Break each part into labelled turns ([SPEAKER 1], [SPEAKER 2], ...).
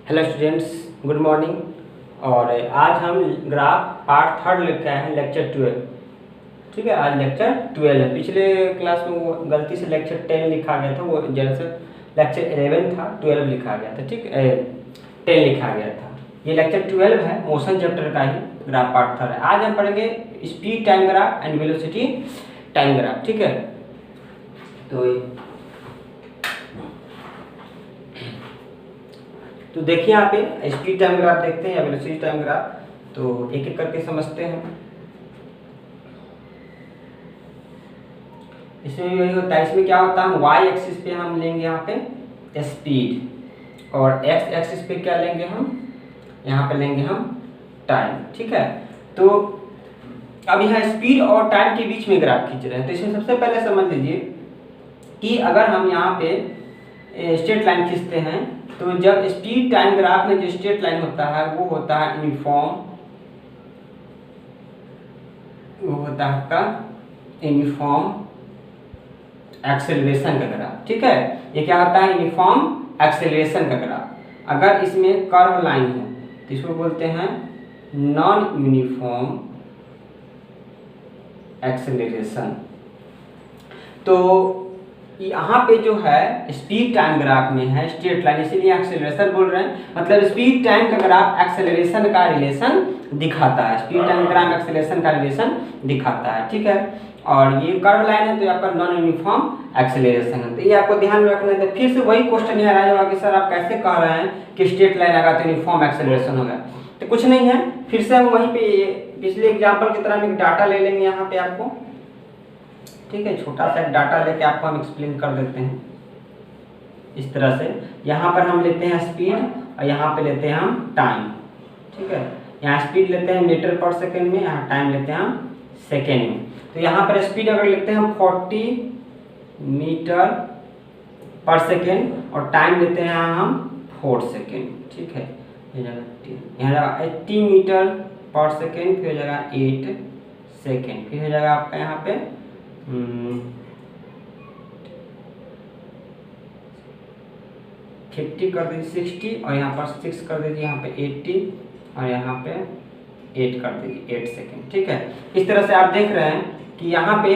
[SPEAKER 1] Hello students, good morning. और आज हम ग्राफ पार्ट थर्ड लेके आए हैं, लेक्चर 12। ठीक है, आज लेक्चर 12 है। पिछले क्लास में वो गलती से लेक्चर 10 लिखा गया था, वो जैसे लेक्चर 11 था, 12 लिखा गया था। ठीक है, 10 लिखा गया था। ये लेक्चर 12 है, मोशन चैप्टर का ही ग्राफ पार्ट थर्ड है। आज हम पढ़ेंगे speed time graph and velocity time graph. ठीक है, तो देखिए यहाँ पे स्पीड टाइम ग्राफ देखते हैं या वेलोसिटी टाइम ग्राफ, तो एक एक करके समझते हैं। इसमें यही होता है, इसमें क्या होता है, हम वाई एक्सिस पे हम लेंगे यहाँ पे स्पीड और एक्स एक्सिस पे क्या लेंगे, हम यहाँ पे लेंगे हम टाइम। ठीक है, तो अब यहाँ स्पीड और टाइम के बीच में ग्राफ खींच रहे हैं। तो इसमें सबसे पहले समझ लीजिए कि अगर हम यहाँ पे स्ट्रेट लाइन खींचते हैं, तो जब स्पीड टाइम ग्राफ में जो स्ट्रेट लाइन होता है वो होता है यूनिफॉर्म, वो होता है आपका यूनिफॉर्म एक्सेलरेशन का ग्राफ। ठीक है, ये क्या होता है, यूनिफॉर्म एक्सेलरेशन का ग्राफ। अगर इसमें कर्व लाइन हो तो इसको बोलते हैं नॉन यूनिफॉर्म एक्सेलरेशन। तो यहाँ पे जो है स्पीड टाइम ग्राफ में है स्ट्रेट लाइन, इसीलिए एक्सेलरेशन बोल रहे हैं। मतलब स्पीड टाइम का ग्राफ एक्सेलरेशन का रिलेशन दिखाता है, स्पीड टाइम ग्राफ एक्सेलरेशन का रिलेशन दिखाता है। ठीक है, और ये कर्व लाइन है तो आपका नॉन यूनिफॉर्म एक्सेलरेशन है। तो ये आपको ध्यान में रखना है। फिर से वही क्वेश्चन यहाँ आ जाएगा कि सर आप कैसे कह रहे हैं कि स्ट्रेट लाइन आएगा तो यूनिफॉर्म एक्सेलरेशन होगा। तो कुछ नहीं है, फिर से हम वहीं पे पिछले एग्जाम्पल की तरह एक डाटा ले लेंगे यहाँ पे आपको। ठीक है, छोटा सा डाटा लेके आपको हम एक्सप्लेन कर देते हैं इस तरह से। यहाँ पर हम लेते हैं स्पीड और यहाँ पे लेते हैं हम टाइम। ठीक है, यहाँ स्पीड लेते हैं मीटर पर सेकेंड में, यहाँ टाइम लेते हैं हम सेकेंड में। तो यहाँ पर स्पीड अगर लेते हैं हम 40 मीटर पर सेकेंड और टाइम लेते हैं हम 4 सेकेंड। ठीक है, यहाँ 80 मीटर पर सेकेंड, फिर हो जाएगा 8 सेकेंड, फिर हो जाएगा आपका यहाँ पे 50 कर दीजिए 60 और यहाँ पर 6 कर दीजिए, यहाँ पे 80 और यहाँ पे 8 कर दीजिए 8 सेकेंड। ठीक है, इस तरह से आप देख रहे हैं कि यहाँ पे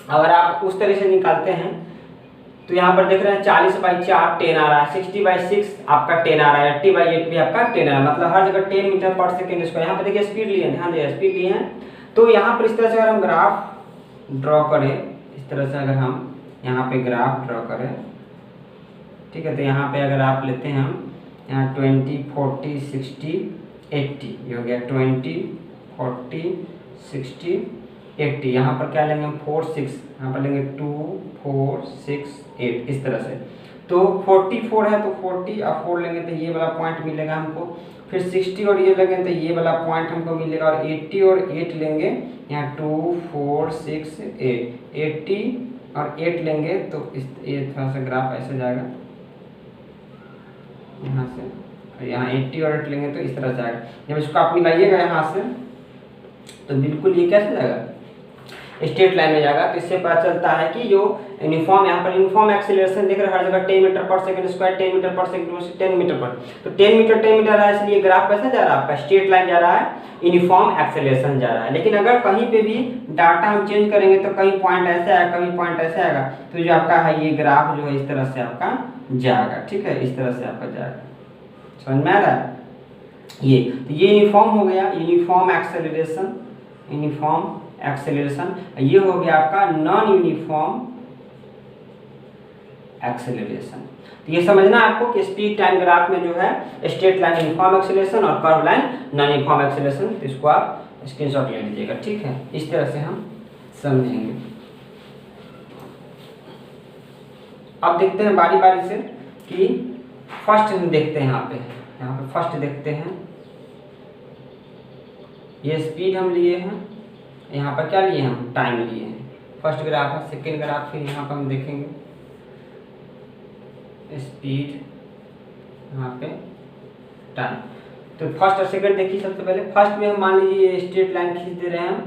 [SPEAKER 1] अगर आप उस तरह से निकालते हैं तो यहाँ पर देख रहे हैं 40/4 10 आ रहा है, 60/6 आपका 10 आ रहा है, 80/8 भी आपका 10 आ रहा है। मतलब हर जगह 10 मीटर पर सेकेंड इसको। यहाँ पे देखिए स्पीड लिए, ध्यान दिए स्पीड लिए हैं। तो यहाँ पर इस तरह से अगर हम ग्राफ ड्रॉ करें, इस तरह से अगर हम यहाँ पे ग्राफ ड्रॉ करें, ठीक है, तो यहाँ पे अगर आप लेते हैं हम यहाँ 20 40 60 80, ये हो गया 20 40 60 80। यहाँ पर क्या लेंगे हम 4 6, यहाँ पर लेंगे 2 4 6 8 इस तरह से। तो 44 है तो 40 और 4 लेंगे तो ये वाला पॉइंट मिलेगा हमको, फिर 60 और ये लेंगे तो ये वाला पॉइंट हमको मिलेगा, और 80 और 8 लेंगे, यहाँ 2 4 6 8 80 और 8 लेंगे तो इस ये थोड़ा सा ग्राफ ऐसे जाएगा यहाँ से, और यहाँ 80 और 8 लेंगे तो इस तरह से आएगा। जब इसको आप मिलाइएगा यहाँ से तो बिल्कुल ये कैसे जाएगा, स्ट्रेट लाइन में जाएगा। तो इससे पता चलता है कि जो यूनिफॉर्म, यहाँ पर यूनिफॉर्म एक्सीलरेशन देख रहे हैं हर जगह 10 मीटर पर सेकंड स्क्वायर, 10 मीटर पर सेकंड 10 मीटर पर, तो 10 मीटर है, इसलिए ग्राफ कैसे जा रहा है आपका, स्ट्रेट लाइन जा रहा है, यूनिफॉर्म एक्सीलरेशन जा रहा है। लेकिन अगर कहीं पे भी डाटा हम चेंज करेंगे तो कहीं पॉइंट ऐसे आएगा, कहीं पॉइंट ऐसे आएगा, तो जो आपका है ये ग्राफ जो है इस तरह से आपका जाएगा। ठीक है, इस तरह से आपका जाएगा। समझ में आ रहा है ये? तो ये यूनिफॉर्म हो गया, यूनिफॉर्म एक्सेलरेशन, यूनिफॉर्म एक्सेलरेशन। ये हो गया आपका नॉन यूनिफॉर्म एक्सेलरेशन। तो ये समझना आपको कि स्पीड टाइम ग्राफ में जो है स्ट्रेट लाइन यूनिफॉर्म एक्सेलरेशन और curve line non uniform acceleration. तो इसको आप स्क्रीनशॉट ले लीजिएगा। ठीक है, इस तरह से हम समझेंगे। अब देखते हैं बारी बारी से कि फर्स्ट हम देखते हैं, यहाँ पे फर्स्ट देखते हैं। ये स्पीड हम लिए हैं, यहाँ पर क्या लिए हम टाइम लिए हैं। फर्स्ट ग्राफ है, सेकेंड ग्राफ फिर यहाँ पर हम देखेंगे स्पीड, यहाँ पे टाइम। तो फर्स्ट और सेकेंड देखिए। सबसे पहले फर्स्ट में हम मान लीजिए स्ट्रेट लाइन खींच दे रहे हैं हम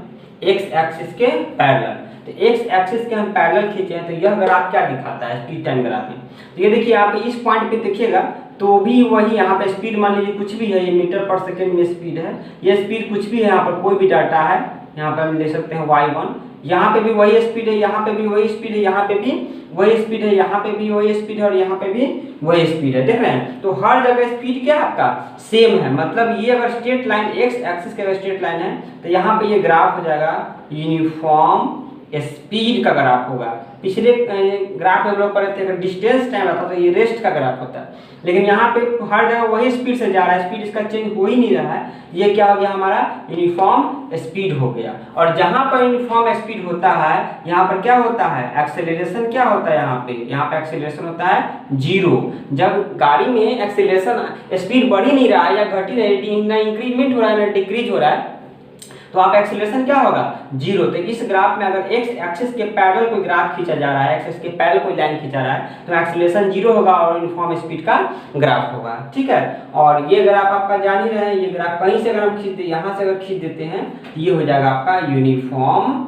[SPEAKER 1] एक्स एक्सिस के पैरेलल। तो एक्स एक्सिस के हम पैरेलल खींचे हैं तो यह ग्राफ क्या दिखाता है स्पीड टाइम ग्राफ में। तो ये देखिए आप इस पॉइंट पे देखिएगा तो भी वही यहाँ पे स्पीड मान लीजिए कुछ भी है, ये मीटर पर सेकेंड में स्पीड है, ये स्पीड कुछ भी है, यहाँ पर कोई भी डाटा है, यहाँ पे हम ले सकते हैं y1, यहाँ पे भी वही स्पीड है, यहाँ पे भी वही स्पीड है, यहाँ पे भी वही स्पीड है, यहाँ पे भी वही स्पीड है और यहाँ पे भी वही स्पीड है, देख रहे हैं। तो हर जगह स्पीड क्या है आपका सेम है, मतलब ये अगर स्ट्रेट लाइन एक्स एक्सिस का स्ट्रेट लाइन है तो यहाँ पे ये ग्राफ हो जाएगा यूनिफॉर्म स्पीड का ग्राफ होगा। पिछले ग्राफ में हम लोग पढ़े थे अगर डिस्टेंस टाइम रहता तो ये रेस्ट का ग्राफ होता है, लेकिन यहाँ पे हर जगह वही स्पीड से जा रहा है, स्पीड इसका चेंज हो ही नहीं रहा है, ये क्या हो गया हमारा यूनिफॉर्म स्पीड हो गया। और जहाँ पर यूनिफॉर्म स्पीड होता है यहाँ पर क्या होता है एक्सेलरेशन क्या होता है, यहाँ पे एक्सेलरेशन होता है 0। जब गाड़ी में एक्सेलरेशन स्पीड बढ़ ही नहीं रहा है या घट ही नहीं, ना इंक्रीमेंट हो रहा है ना डिक्रीज हो रहा है, तो आप एक्सेलरेशन क्या होगा 0। तो इस ग्राफ में अगर एक्स एक्सिस के पैरेलल कोई ग्राफ खींचा जा रहा है, एक्सिस के पैरेलल कोई लाइन खींचा रहा है, तो एक्सेलरेशन 0 होगा और यूनिफॉर्म स्पीड का ग्राफ होगा, ठीक है। और ये ग्राफ आपका जान ही रहे हैं, ये ग्राफ कहीं से अगर हम खींच दे, यहाँ से अगर खींच देते हैं तो ये हो जाएगा आपका यूनिफॉर्म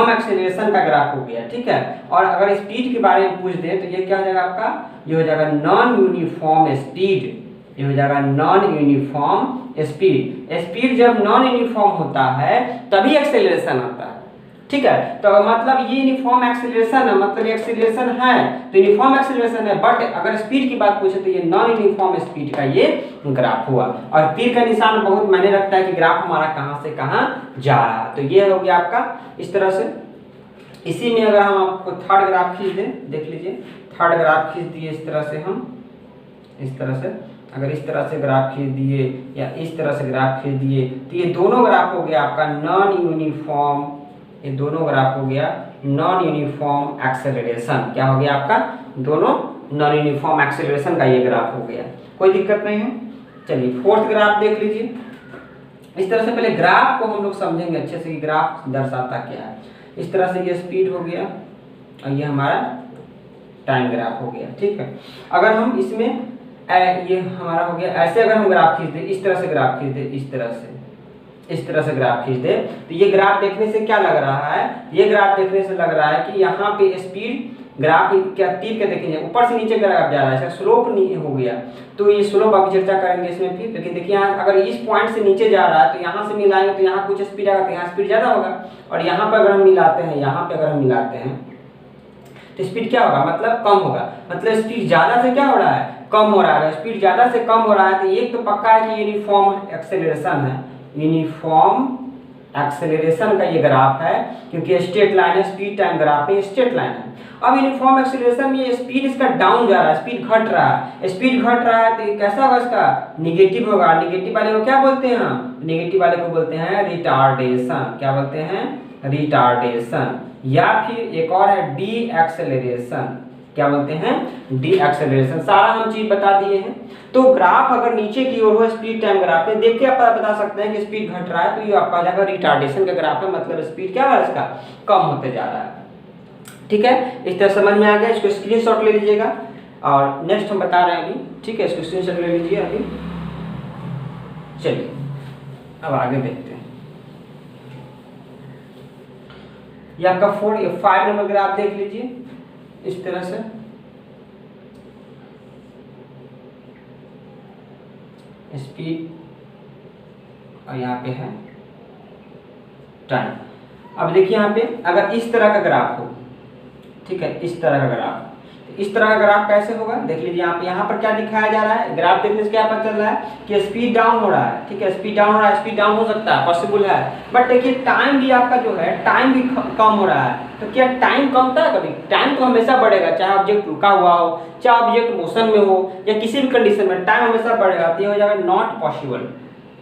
[SPEAKER 1] एक्सेलरेशन का ग्राफ हो गया, ठीक है। और अगर स्पीड के बारे में पूछ दे तो ये क्या हो जाएगा आपका, ये हो जाएगा नॉन यूनिफॉर्म स्पीड, ये हो जाएगा नॉन यूनिफॉर्म स्पीड। स्पीड जब नॉन यूनिफॉर्म होता है तभी एक्सेलरेशन आता है, ठीक है। तो मतलब ये यूनिफॉर्म एक्सेलरेशन है, मतलब एक्सेलरेशन है तो यूनिफॉर्म एक्सेलरेशन है, बट अगर स्पीड की बात पूछे तो ये नॉन यूनिफॉर्म स्पीड का ये ग्राफ हुआ। और तीर का निशान बहुत मायने रखता है कि ग्राफ हमारा कहाँ से कहाँ जा रहा है। तो ये हो गया आपका इस तरह से। इसी में अगर हम आपको थर्ड ग्राफ खींच दें, देख लीजिए थर्ड ग्राफ खींच दिए इस तरह से, हम इस तरह से अगर इस तरह से ग्राफ खींच दिए या इस तरह से ग्राफ खींच दिए तो ये दोनों ग्राफ हो गया आपका नॉन यूनिफॉर्म, ये दोनों ग्राफ हो गया नॉन यूनिफॉर्म एक्सेलरेशन। क्या हो गया आपका दोनों नॉन यूनिफॉर्म एक्सेलरेशन का ये ग्राफ हो गया, कोई दिक्कत नहीं है। चलिए फोर्थ ग्राफ देख लीजिए। इस तरह से पहले ग्राफ को हम लोग समझेंगे अच्छे से कि ग्राफ दर्शाता क्या है। इस तरह से ये स्पीड हो गया और ये हमारा टाइम ग्राफ हो गया, ठीक है। अगर हम इसमें ये हमारा हो गया, ऐसे अगर हम ग्राफ खींच दे, इस तरह से ग्राफ खींच दे, इस तरह से ग्राफ खींच दे, तो ये ग्राफ देखने से क्या लग रहा है, ये ग्राफ देखने से लग रहा है कि यहाँ पे स्पीड ग्राफ क्या तीर के देखेंगे ऊपर से नीचे ग्राफ जा रहा है, स्लोप नहीं हो गया, तो ये स्लोप अभी चर्चा करेंगे इसमें फिर। लेकिन देखिए यहाँ अगर इस पॉइंट से नीचे जा रहा है तो यहाँ से मिलाएंगे तो यहाँ कुछ स्पीड आएगा, तो यहाँ स्पीड ज्यादा होगा, और यहाँ पर अगर हम मिलाते हैं, यहाँ पे अगर हम मिलाते हैं तो स्पीड क्या होगा, मतलब कम होगा, मतलब स्पीड ज्यादा से क्या हो रहा है कम हो रहा है। स्पीड ज्यादा से कम हो रहा है तो एक तो पक्का है कि यूनिफॉर्म एक्सेलरेशन है, यूनिफॉर्म एक्सेलरेशन का ये ग्राफ है, क्योंकि स्ट्रेट लाइन है, स्पीड टाइम ग्राफ में स्ट्रेट लाइन है। अब यूनिफॉर्म एक्सेलरेशन में ये स्पीड इसका डाउन जा रहा है, स्पीड घट रहा है, स्पीड घट रहा है तो कैसा होगा, इसका निगेटिव होगा। निगेटिव वाले को क्या बोलते हैं हम, निगेटिव वाले को बोलते हैं रिटार्डेशन। क्या बोलते हैं, रिटार्डेशन। या फिर एक और है डी एक्सेलरेशन। क्या बोलते हैं, डी एक्सेलरेशन। सारा हम चीज बता दिए हैं। तो ग्राफ अगर नीचे की ओर हो स्पीड टाइम ग्राफ में देख के आप बता सकते हैं कि स्पीड घट रहा है तो ये आपका जाएगा रिटार्डेशन का ग्राफ है, मतलब स्पीड क्या है इसका कम होते जा रहा है, ठीक है। इस तरह समझ में आ गया, इसको स्क्रीनशॉट ले लीजिएगा और नेक्स्ट हम बता रहे हैं अभी, ठीक है। इसको स्क्रीनशॉट ले लीजिए अभी। चलिए अब आगे देखते हैं। ये आपका 5 नंबर ग्राफ देख लीजिए इस तरह से। स्पीड और यहाँ पे है टाइम। अब देखिए यहाँ पे अगर इस तरह का ग्राफ हो, ठीक है, इस तरह का ग्राफ, इस तरह का ग्राफ कैसे होगा देख लीजिए। यहाँ पर क्या दिखाया जा रहा है, ग्राफ देखने से क्या पता चल रहा है कि स्पीड डाउन हो रहा है, ठीक है, स्पीड डाउन हो रहा है। स्पीड डाउन हो सकता है, पॉसिबल है, बट देखिए टाइम भी आपका जो है टाइम भी कम हो रहा है। तो क्या टाइम कम था कभी, टाइम तो हमेशा बढ़ेगा, चाहे ऑब्जेक्ट रुका हुआ हो, चाहे ऑब्जेक्ट मोशन में हो, या किसी भी कंडीशन में टाइम हमेशा बढ़ेगा। तो ये हो जाएगा नॉट पॉसिबल,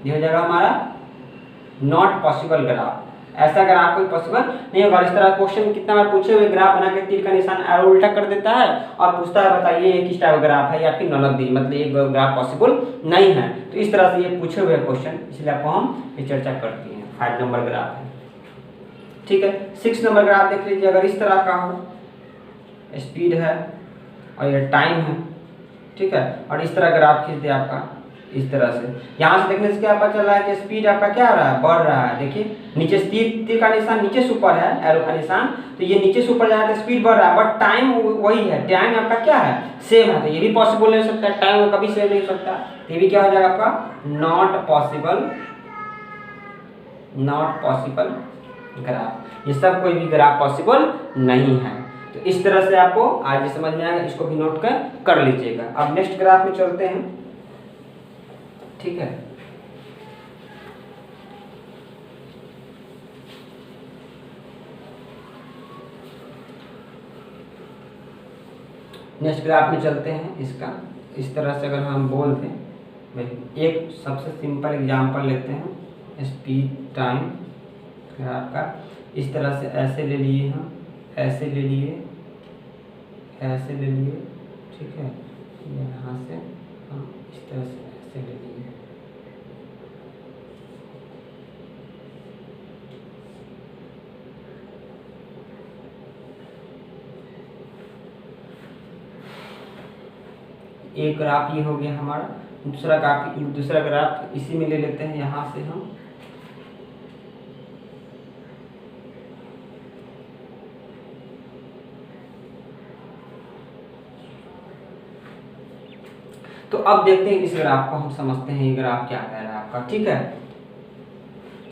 [SPEAKER 1] ये हो जाएगा हमारा नॉट पॉसिबल ग्राफ। ऐसा ग्राफ कोई पॉसिबल नहीं होगा। इस तरह क्वेश्चन कितना बार पूछे हुए, ग्राफ बना के तीर का निशान एरो उल्टा कर देता है और पूछता है बताइए ये किस टाइप का ग्राफ है, या फिर नॉन ऑफ दी, मतलब ये ग्राफ पॉसिबल नहीं है। तो इस तरह से ये पूछे हुए क्वेश्चन, इसलिए आपको हम ये चर्चा करते हैं। 5 नंबर ग्राफ है, ठीक है। 6 नंबर ग्राफ देख लीजिए। अगर इस तरह का हो, स्पीड है और ये टाइम है, ठीक है, और इस तरह ग्राफ खींच दे आपका इस तरह से। यहाँ से देखने से क्या पता चल रहा है कि स्पीड आपका क्या हो रहा है, बढ़ रहा है। देखिए नीचे तीर का निशान नीचे से ऊपर है, एरो का निशान, तो ये नीचे से ऊपर जा रहा है, स्पीड बढ़ रहा है, बट टाइम वही है, टाइम आपका क्या है, सेम है। तो ये भी पॉसिबल नहीं हो सकता, टाइम कभी सेम नहीं हो सकता, तो ये भी क्या हो जाएगा आपका नॉट पॉसिबल ग्राफ। ये सब कोई भी ग्राफ पॉसिबल नहीं है। तो इस तरह से आपको आज समझ में आएगा, इसको भी नोट कर लीजिएगा। अब नेक्स्ट ग्राफ में चलते हैं, ठीक है। नेक्स्ट ग्राफ में चलते हैं। इसका इस तरह से अगर हम बोल दें, एक सबसे सिंपल एग्जांपल लेते हैं, स्पीड टाइम ग्राफ का। इस तरह से ऐसे ले लिए हम, ऐसे ले लिए, ऐसे ले लिए, ठीक है, यहाँ से हम इस तरह से ऐसे ले लिए। एक ग्राफ ये हो गया हमारा। दूसरा ग्राफ इसी में ले लेते हैं, यहाँ से हम तो अब देखते हैं इस ग्राफ को, हम समझते हैं ये ग्राफ क्या कह रहा है आपका, ठीक है।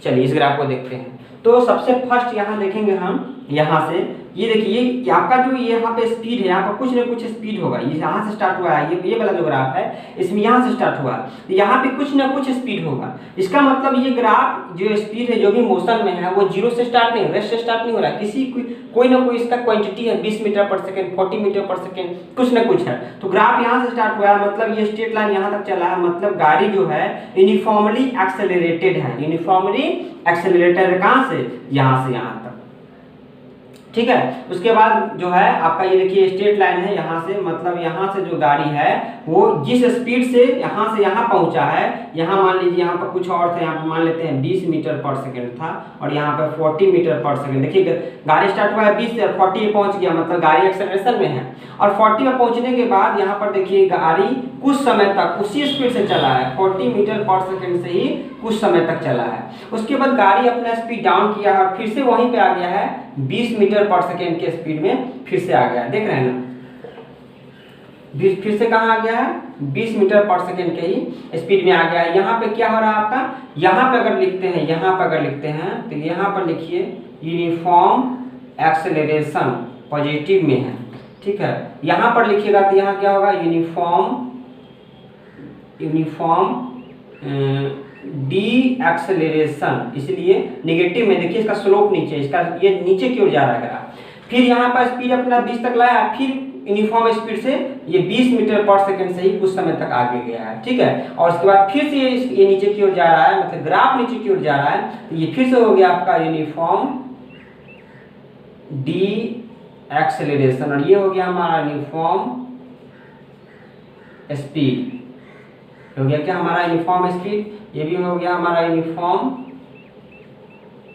[SPEAKER 1] चलिए इस ग्राफ को देखते हैं। तो सबसे फर्स्ट यहाँ देखेंगे हम, यहाँ से ये देखिए आपका जो यहाँ पे स्पीड है, यहाँ पर कुछ ना कुछ स्पीड होगा। ये यहाँ से स्टार्ट हुआ है, ये वाला जो ग्राफ है इसमें यहाँ से स्टार्ट हुआ, तो यहाँ पे कुछ ना कुछ स्पीड होगा। इसका मतलब ये ग्राफ जो स्पीड है, जो भी मोशन में है, वो जीरो से स्टार्ट नहीं, रेस्ट से स्टार्ट नहीं हो रहा है, कोई ना कोई इसका क्वांटिटी है, 20 मीटर पर सेकेंड, 40 मीटर पर सेकेंड, कुछ ना कुछ है। तो ग्राफ यहाँ से स्टार्ट हुआ है, मतलब ये स्ट्रेट लाइन यहाँ तक चला है, मतलब गाड़ी जो है यूनिफॉर्मली एक्सेलरेटेड है। यूनिफॉर्मली एक्सेलरेटेड कहाँ से, यहाँ से यहाँ तक, ठीक है। उसके बाद जो है आपका ये देखिए स्ट्रेट लाइन है, यहाँ से मतलब यहाँ से जो गाड़ी है वो जिस स्पीड से यहाँ पहुंचा है, यहाँ मान लीजिए यहाँ पर कुछ और था, यहाँ पर मान लेते हैं 20 मीटर पर सेकंड था, और यहाँ पर 40 मीटर पर सेकंड। देखिए गाड़ी स्टार्ट हुआ है 20 से, 40 पहुंच गया, मतलब गाड़ी एक्सेलरेशन में है। और 40 में पहुंचने के बाद यहाँ पर देखिए गाड़ी कुछ समय तक उसी स्पीड से चला है, 40 मीटर पर सेकंड से ही कुछ समय तक चला है। उसके बाद गाड़ी अपना स्पीड डाउन किया है और फिर से वहीं पे आ गया है 20 मीटर पर सेकंड के स्पीड में फिर से आ गया है, देख रहे हैं ना, फिर से कहाँ आ गया है, 20 मीटर पर सेकंड के ही स्पीड में आ गया है। यहाँ पे क्या हो रहा है आपका, यहाँ पे अगर लिखते हैं, यहाँ पे अगर लिखते हैं तो यहाँ पर लिखिए यूनिफॉर्म एक्सेलरेशन पॉजिटिव में है, ठीक है। यहाँ पर लिखिएगा तो यहाँ क्या होगा, यूनिफॉर्म डी एक्सेलरेशन, इसलिए नेगेटिव में। देखिए इसका स्लोप नीचे, इसका ये नीचे की ओर जा रहा है। फिर यहाँ पर स्पीड अपना 20 तक लाया, फिर यूनिफॉर्म स्पीड से ये 20 मीटर पर सेकंड से ही कुछ समय तक आगे गया है, ठीक है। और उसके बाद फिर से ये नीचे की ओर जा रहा है, मतलब ग्राफ नीचे की ओर जा रहा है, तो ये फिर से हो गया आपका यूनिफॉर्म डी एक्सेलरेशन, और ये हो गया हमारा यूनिफॉर्म स्पीड। हो गया क्या हमारा यूनिफॉर्म स्पीड, ये भी हो गया हमारा यूनिफॉर्म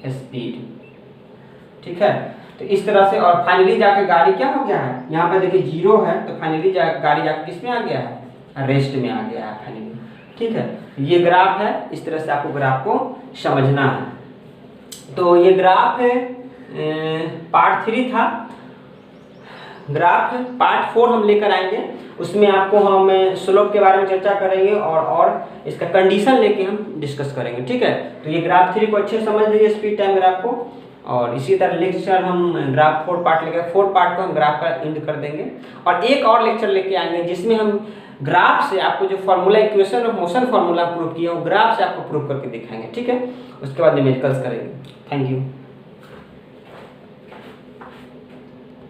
[SPEAKER 1] स्पीड, ठीक है। तो इस तरह से, और फाइनली जाके गाड़ी क्या हो गया है, यहाँ पे देखिए जीरो है, तो फाइनली गाड़ी जाके किस में आ गया है, रेस्ट में आ गया है फाइनली, ठीक है। ये ग्राफ है, इस तरह से आपको ग्राफ को समझना है। तो ये ग्राफ है पार्ट 3 था। ग्राफ पार्ट 4 हम लेकर आएंगे, उसमें आपको हम स्लोप के बारे में चर्चा करेंगे और इसका कंडीशन लेके हम डिस्कस करेंगे, ठीक है। तो ये ग्राफ 3 को अच्छे से समझ लीजिए, स्पीड टाइम ग्राफ को। और इसी तरह लेक्चर हम ग्राफ 4 पार्ट लेकर 4 पार्ट को हम ग्राफ का एंड कर देंगे, और एक और लेक्चर लेके आएंगे जिसमें हम ग्राफ से आपको जो formula equation of motion formula prove किया वो ग्राफ से आपको प्रूव करके दिखाएंगे, ठीक है। उसके बाद न्यूमेरिकल्स करेंगे। Thank you.